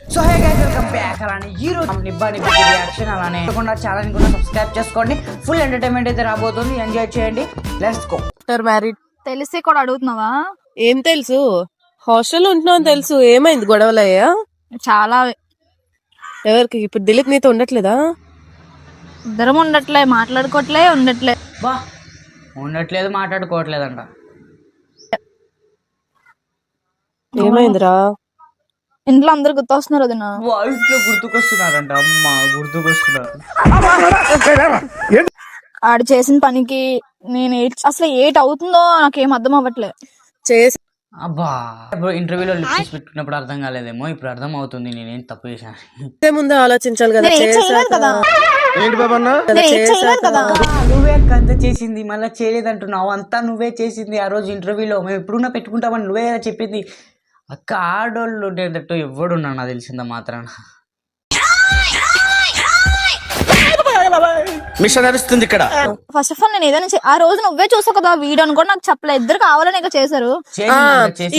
So hey guys welcome back. అలానే ఈ రోజు నిబ్బా రియాక్షన్ అలానే ఛానల్ కూడా సబ్స్క్రైబ్ చేసుకోండి. ఫుల్ ఎంటర్టైన్మెంట్ అయితే రాబోతుంది, ఎంజాయ్ చేయండి. Let's go. మ్యారీడ్ తెలిసి కూడా అడుగుతున్నావా? ఏం తెలుసు, హాస్టల్ ఉంటున్నావు తెలుసు. ఏమైంది, గొడవలయ్యా? చాలా. ఎవరికి? ఇప్పుడు దిలీప్ నీతో ఉండట్లేదా? ఇద్దరం ఉండట్లే, ఉండట్లే. బా ఉండట్లేదు, మాట్లాడుకోవట్లేదంట. ఏమైందిరా? ఇంట్లో అందరు గుర్తొస్తున్నారు వదినా. ఇంట్లో గుర్తుకొస్తున్నారంట. అమ్మ గుర్తుకొస్తున్నారు. ఆడు చేసిన పనికి నేను అసలు ఏట్ అవుతుందో నాకేం అర్థం అవ్వట్లే. చేసి అబ్బా ఇప్పుడు ఇంటర్వ్యూలో లిప్స్ పెట్టుకున్నప్పుడు అర్థం కాలేదేమో, ఇప్పుడు అర్థం అవుతుంది నేనేం తప్పు చేశాను. ముందు ఆలోచించాలి కదా. నువ్వే అంత చేసింది, మళ్ళీ చేయలేదంటున్నావు. అంతా నువ్వే చేసింది. ఆ రోజు ఇంటర్వ్యూలో మేము ఎప్పుడున్నా పెట్టుకుంటామని నువ్వే చెప్పింది. అక్క ఆడోళ్ళు ఉండేటట్టు ఎవడున్నా నాకు తెలిసిందా మాత్రాన. మిషన్ నడుస్తుంది ఇక్కడ. ఫస్ట్ ఆఫ్ ఆల్ నేను ఏదైనా ఆ రోజు నువ్వే చూసావు కదా వీడియోని కూడా నాకు చెప్పలే. ఇద్దరు కావాలని ఇక చేశారు.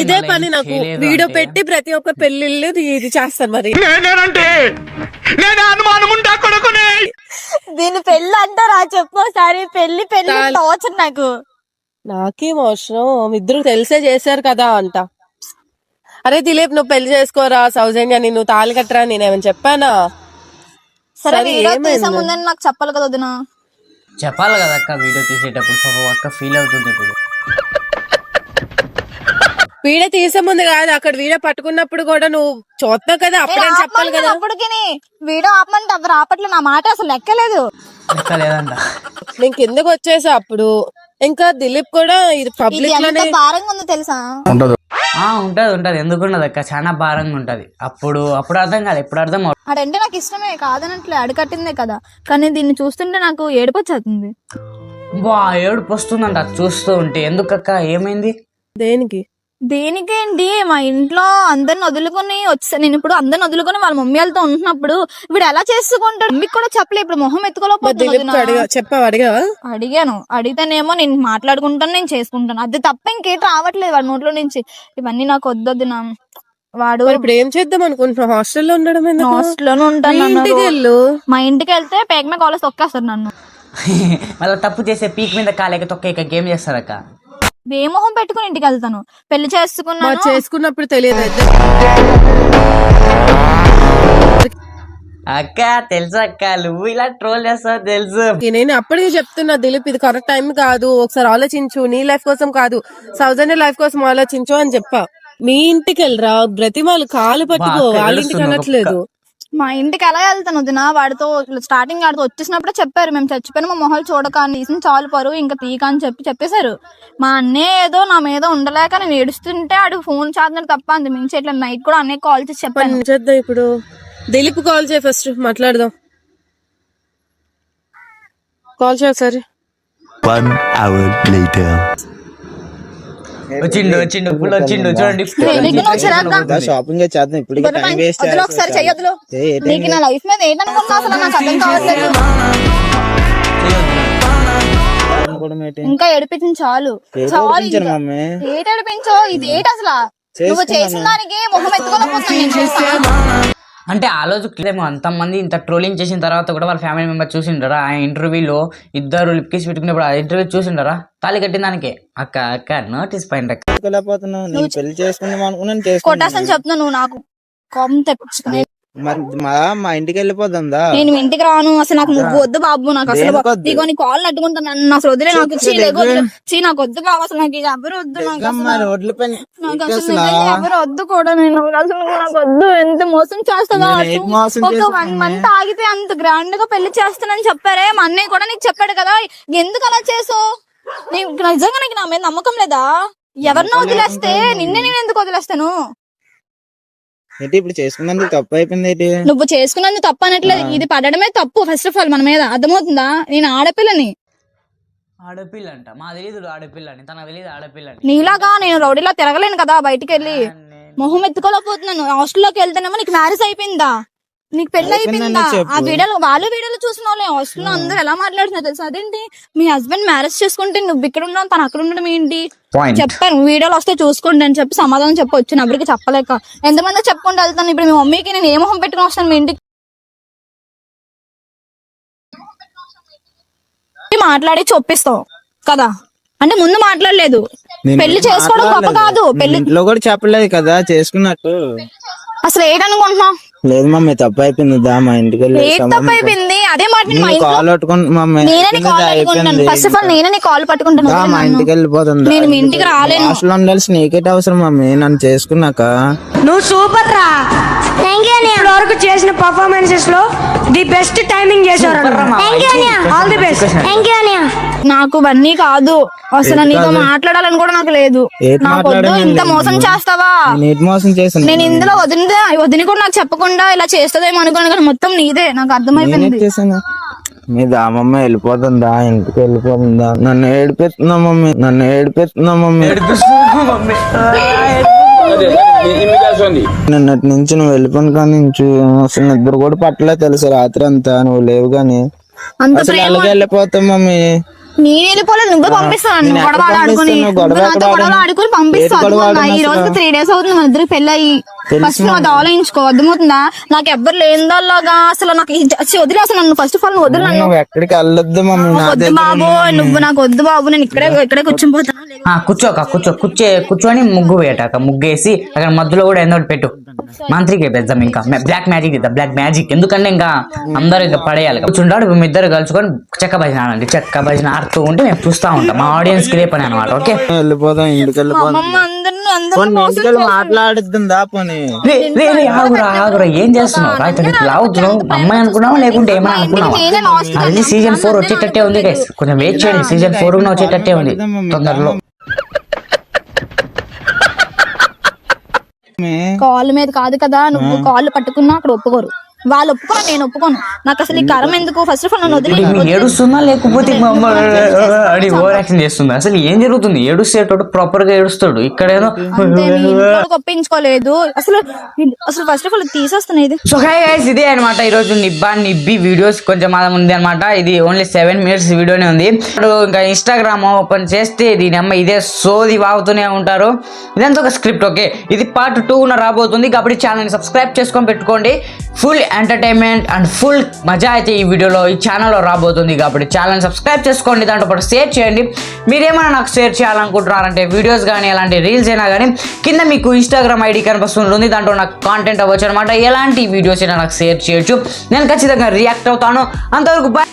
ఇదే పని నాకు వీడియో పెట్టి ప్రతి ఒక్క పెళ్లిళ్ళు ఇది చేస్తాను. మరి దీని పెళ్లి అంటారా? చెప్పు ఒకసారి. పెళ్లి టార్చర్ నాకు. నాకేం అవసరం, ఇద్దరు తెలిసే చేశారు కదా అంట. అరే దిలీప్, నువ్వు పెళ్లి చేసుకోరా, సౌజన్య నువ్వు తాళి కట్టరా, నేనేమని చెప్పానా? సరే వీడియో తీసే ముందని నాకు చెప్పాలి కదా వదినా. చెప్పాలి కదా అక్క, వీడియో తీసేటప్పుడు పాపం అక్క ఫీల్ అవుతుంది. ఇప్పుడు వీడియో తీసే ముందు కాదు, అక్కడ వీడియో పట్టుకున్నప్పుడు కూడా నువ్వు చూస్తున్నావు కదా, అప్పుడే చెప్పాలి కదా. అప్పటికి వీడియో ఆపమంటే ఎవరు ఆపట్లే. నా మాట అసలు లెక్కలేదు. లేదంట. నేను కిందకు వచ్చేసా అప్పుడు. ఇంకా దిలీప్ కూడా ఇది పబ్లిక్ లోనే భారంగా ఉందో తెలుసా? ఉంటది ఎందుకున్నది అక్క, చాలా భారంగా ఉంటది. అప్పుడు అర్థం కాదు, ఇప్పుడు అర్థం అవుతుంది. అడంటే నాకు ఇష్టమే కాదనట్లే, అడకట్టిందే కదా. కానీ దీన్ని చూస్తుంటే నాకు ఏడుపు వచ్చేస్తుంది. బా ఏడుపు వస్తుందంట అది చూస్తూ ఉంటే. ఎందుకక్క, ఏమైంది? దేనికేంటి? మా ఇంట్లో అందరిని వదులుకొని వచ్చా నేను. ఇప్పుడు అందరిని వదులుకొని వాళ్ళ మమ్మీ వాళ్ళతో ఉంటున్నప్పుడు ఇప్పుడు ఎలా చేసుకుంటాడు? మమ్మీకి కూడా చెప్పలే. ఇప్పుడు మొహం ఎత్తుకోలేకపోతున్నా. అడిగాను, అడిగితేనేమో నేను మాట్లాడుకుంటాను, నేను చేసుకుంటాను. అది తప్ప ఇంకేం రావట్లేదు వాడి నోట్లో నుంచి. ఇవన్నీ నాకు వద్దొద్దు. నా వాడు ఇప్పుడు ఏం చేద్దాం అనుకుంటున్నా? హాస్టల్లో ఉండడం? హాస్టల్లోనే ఉంటాను. మా ఇంటికి వెళ్తే పేక మీద కాలేజ్ తొక్కేస్తారు నన్ను. మళ్ళీ తప్పు చేసే పీక్ మీద కాలేక తొక్కే గేమ్ చేస్తారక్క. ఏ మొహం పెట్టుకుని ఇంటికి వెళ్తాను? పెళ్లి చేసుకున్నప్పుడు తెలియదు అక్క. తెలుసు అక్క, నువ్వు ఇలా ట్రోల్ చేస్తావు తెలుసు. నేను అప్పటికే చెప్తున్నా దిలీప్, ఇది కరెక్ట్ టైం కాదు, ఒకసారి ఆలోచించు. నీ లైఫ్ కోసం కాదు, సౌజన్య లైఫ్ కోసం ఆలోచించు అని చెప్పా. మీ ఇంటికి వెళ్ళరా, బ్రతిమాలు కాలు పట్టుకో. వాళ్ళ ఇంటికి అనట్లేదు. మా ఇంటికి ఎలా వెళ్తాను వదినా? వాడితో స్టార్టింగ్ ఆడితో వచ్చేసినప్పుడే చెప్పారు, మేము చచ్చిపోయిన మా మొహాలు చూడక తీసిన చాలు పరువు ఇంకా తీక అని చెప్పేశారు. మా అన్నయ్య ఏదో నా మీద ఉండలేక నేను ఏడుస్తుంటే ఆడు ఫోన్ చేస్తున్నాడు తప్ప అంత మించి ఇట్లా నైట్ కూడా అన్నయ్య కాల్ చేసి చెప్పాను. చేద్దాం ఇప్పుడు. దిలీప్ కాల్ చేయి, ఫస్ట్ మాట్లాడదాం. కాల్ చేయ సరే. 1 hour later. వచ్చిండు చూడండి. షాపింగ్ చేద్దాం ఇప్పుడు. ఒకసారి చెయ్యొద్దులో. నీకు నా లైఫ్ మీద ఏంటనుకున్నా అసలు నాకు అర్థం కావట్లేదు. ఇంకా ఏడిపించింది చాలు. ఏటి ఏడిపించో? ఇది ఏంటి అసలు? నువ్వు చేసిన దానికి మొహం ఎత్తుకోలేకపోతున్నాను. అంటే ఆ రోజు అంతమంది ఇంత ట్రోలింగ్ చేసిన తర్వాత కూడా వాళ్ళ ఫ్యామిలీ మెంబర్ చూసిండరా? ఆ ఇంటర్వ్యూలో ఇద్దరు లిప్ కిస్ పెట్టుకున్నప్పుడు ఆ ఇంటర్వ్యూ చూసిండరా? తాళి కట్టిన దానికే. అక్క నోటీస్ పాయింట్ అక్క. కొట్టాసని చెప్తున్నా, నువ్వు నాకు కోపం తెప్పించుకునే. మా ఇంటికి వెళ్ళిపోదా? నేను ఇంటికి రాను అసలు. నాకు నువ్వు వద్దు బాబు. నాకు అసలు నీకు నీ కాల్ అడ్డుకుంటాను. నన్ను అసలు వదిలే. నాకు నాకు వద్దు బాబు. అసలు నాకు ఎవరు వద్దు. నాకు అసలు ఎవరు వద్దు కూడా. నేను అసలు నాకు వద్దు. ఎంత మోసం చేస్తుందో. ఒక 1 month ఆగితే అంత గ్రాండ్ గా పెళ్లి చేస్తానని చెప్పారే. మా అన్నయ్య కూడా నీకు చెప్పాడు కదా. ఎందుకు అలా చేసావు? నిజంగా నీకు నా మీద నమ్మకం లేదా? ఎవరినో వదిలేస్తే నిన్నే నేను ఎందుకు వదిలేస్తాను? ఇప్పుడు చేసుకున్నందుకు తప్పు అయిపోయింది. నువ్వు చేసుకున్నందుకు తప్పు అనట్లేదు, ఇది పడడమే తప్పు. ఫస్ట్ ఆఫ్ ఆల్ మన మీద అర్థమవుతుందా? నేను ఆడపిల్లని. ఆడపిల్ల అంట, మా తెలీదు ఆడపిల్లని, తనకు తెలియదు ఆడపిల్లని. నీలాగా నేను రౌడీలా తిరగలేను కదా బయటికి వెళ్ళి. మొహం ఎత్తుకోలేకపోతున్నాను. హాస్టల్లోకి వెళ్తేనేమో నీకు మ్యారేజ్ అయిపోయిందా? నీకు పెళ్లి అయిపోయిందా? ఆ వీడియోలో వీడియోలో చూసిన వాళ్ళే హాస్టల్లో అందరూ ఎలా మాట్లాడుతున్నారు తెలుసా? అదేంటి మీ హస్బెండ్ మ్యారేజ్ చేసుకుంటే నువ్వు ఇక్కడ ఉన్నావు తను అక్కడ ఉండడం ఏంటి? చెప్పాను వీడియోలు వస్తే చూసుకోండి అని చెప్పి సమాధానం చెప్పొచ్చు. ఎవరికి చెప్పలేక ఎంతమంది చెప్పుకుంటూ వెళ్తాను. ఇప్పుడు మీ మమ్మీకి నేను ఏ మొహం పెట్టుకుని వస్తాను మీ ఇంటికి? మాట్లాడి చొప్పిస్తావు కదా, అంటే ముందు మాట్లాడలేదు. పెళ్లి చేసుకోవడం గొప్ప కాదు, పెళ్లి ఇంట్లో కూడా చెప్పలేదు కదా చేసుకున్నట్టు. అసలు ఏంటనుకుంటున్నావు? లేదు మమ్మీ తప్పు అయిపోయింది దా మా ఇంటికి వెళ్ళి ఏం తప్పు అయిపోయింది? అదే మాట నేను మా ఇంట్లో కాల్ పట్టుకుంటు మమ్మీ నేనే కాల్ పట్టుకుంటాను. ఫస్ట్ ఆఫ్ ఆల్ నేనే కాల్ పట్టుకుంటాను. మా ఇంటికి వెళ్ళిపోతుంది. నేను మీ ఇంటికి రాలేను. హాస్టల్లో ఉండాల్సి నీకేట అవసరం మమ్మీ నన్ను చేసుకున్నాక. నువ్వు సూపర్ రా. ఇప్పటి వరకు చేసిన పర్ఫార్మెన్సెస్ లో ది బెస్ట్ టైమింగ్ చేశారు. All the best. నాకు ఇవన్నీ కాదు, అసలు నీతో మాట్లాడాలని కూడా నాకు లేదు. నాకు వద్దు. ఇంత మోసం చేస్తావా? నీటి మోసం చేశాను నేను ఇందులో వదిని కూడా నాకు చెప్పకుండా ఇలా చేస్తుందేమో అనుకోను, కానీ మొత్తం నీదే. నాకు అర్థమైపోయింది. చేశాను మీ దామమ్మ వెళ్ళిపోతుందా ఇంటికి వెళ్ళిపోతుందా? నన్ను ఏడిపిస్తున్నా మమ్మీ, నన్ను ఏడిపిస్తున్నా మమ్మీ. నిన్నటి నుంచి నువ్వు వెళ్ళిపోను కానీ అసలు నిద్ర కూడా పట్టలే తెలుసు రాత్రి అంతా నువ్వు లేవు గాని. అంత అసలు ప్రేమ అలాగే వెళ్ళిపోతాం మమ్మీ. నేను వెళ్ళిపోలేదు, నువ్వు పంపిస్తాను. గొడవలు ఆడుకుని పంపిస్తాను. ఈ రోజు 3 days అవుతుంది మన ఇద్దరికి పెళ్ళయి. ఫస్ట్ నువ్వు అది ఆలోచించుకో, అర్థమవుతుందా? నాకు ఎవ్వరు లేనిదాల్లాగా అసలు నాకు వదిలే. అసలు నన్ను ఫస్ట్ ఆఫ్ ఆల్ వదిలి. నన్ను నువ్వు ఎక్కడికి వెళ్ళొద్దు మమ్మీ. వద్దు బాబు, నువ్వు నాకు వద్దు బాబు. నేను ఇక్కడే కూర్చునిపోతాను. కూర్చొని ముగ్గు వేయటాక ముగ్గేసి అక్కడ మధ్యలో కూడా ఏదో ఒకటి పెట్టు. మంత్రికి పెద్దాం, ఇంకా బ్లాక్ మ్యాజిక్ ఇద్దాం. బ్లాక్ మ్యాజిక్ ఎందుకంటే ఇంకా అందరూ ఇంకా పడేయాలి. కూర్చుంటాడు మీ ఇద్దరు కలుసుకొని చెక్క భజన ఆడండి. చెక్క భజన ఆడుతూ ఉంటే మేము చూస్తూ ఉంటాం. మా ఆడియన్స్ కి రేపని అనమాట. ఓకే వెళ్ళిపోదాం ఇంటికి వెళ్ళిపోదాం. ఇంటికి మాట్లాడుతుందా పోనీ? ఆగురా ఏం చేస్తున్నావు? లావుతున్నావు అమ్మాయి అనుకున్నావా లేకుంటే ఏమైనా అనుకున్నావా? అది సీజన్ 4 వచ్చేటట్టే ఉంది గైస్, కొంచెం వెయిట్ చేయండి. సీజన్ 4 వచ్చేటట్టే ఉంది తొందరలో. కాళ్ళ మీద కాదు కదా, నువ్వు కాళ్ళు పట్టుకున్నా అక్కడ ఒప్పుకోరు. వాళ్ళు ఒప్పుకోను, నేను ఒప్పుకోను. నాకు అసలు ఈ కరం ఎందుకు? ఫస్ట్ ఆఫ్ ఆల్ నన్ను వదిలి. ఏడుస్తున్నా లేకపోతే ఓవర్ యాక్షన్ చేస్తుందా? అసలు ఏం జరుగుతుంది? ఏడుస్తేటోడు ప్రాపర్ గా ఏడుస్తాడు. ఇక్కడేదో ఒప్పించుకోలేదు అసలు. ఫస్ట్ ఆఫ్ ఆల్ తీసేస్తున్నాయి. సో హై గైస్, ఇదే అనమాట ఈరోజు నిబ్బి వీడియోస్. కొంచెం మాదం ఉంది అనమాట. ఇది ఓన్లీ 7 minutes వీడియోనే ఉంది. ఇప్పుడు ఇంకా ఇన్స్టాగ్రామ్ ఓపెన్ చేస్తే దీని అమ్మ ఇదే సోది వాగుతూనే ఉంటారు. ఇదంతా ఒక స్క్రిప్ట్. ఓకే, ఇది part 2 రాబోతుంది కాబట్టి ఛానల్ ని సబ్స్క్రైబ్ చేసుకొని పెట్టుకోండి. ఫుల్ ఎంటర్టైన్మెంట్ అండ్ ఫుల్ మజా అయితే ఈ వీడియోలో ఈ ఛానల్లో రాబోతుంది కాబట్టి ఛానల్ సబ్స్క్రైబ్ చేసుకోండి. దాంట్లో పాటు షేర్ చేయండి. మీరేమైనా నాకు షేర్ చేయాలనుకుంటున్నారంటే వీడియోస్ కానీ అలాంటి రీల్స్ అయినా కానీ కింద మీకు ఇన్స్టాగ్రామ్ ఐడి కనిపిస్తుంది. దాంట్లో నాకు కాంటెంట్ అవ్వచ్చు అనమాట. ఎలాంటి వీడియోస్ అయినా నాకు షేర్ చేయొచ్చు, నేను ఖచ్చితంగా రియాక్ట్ అవుతాను. అంతవరకు బాయ్.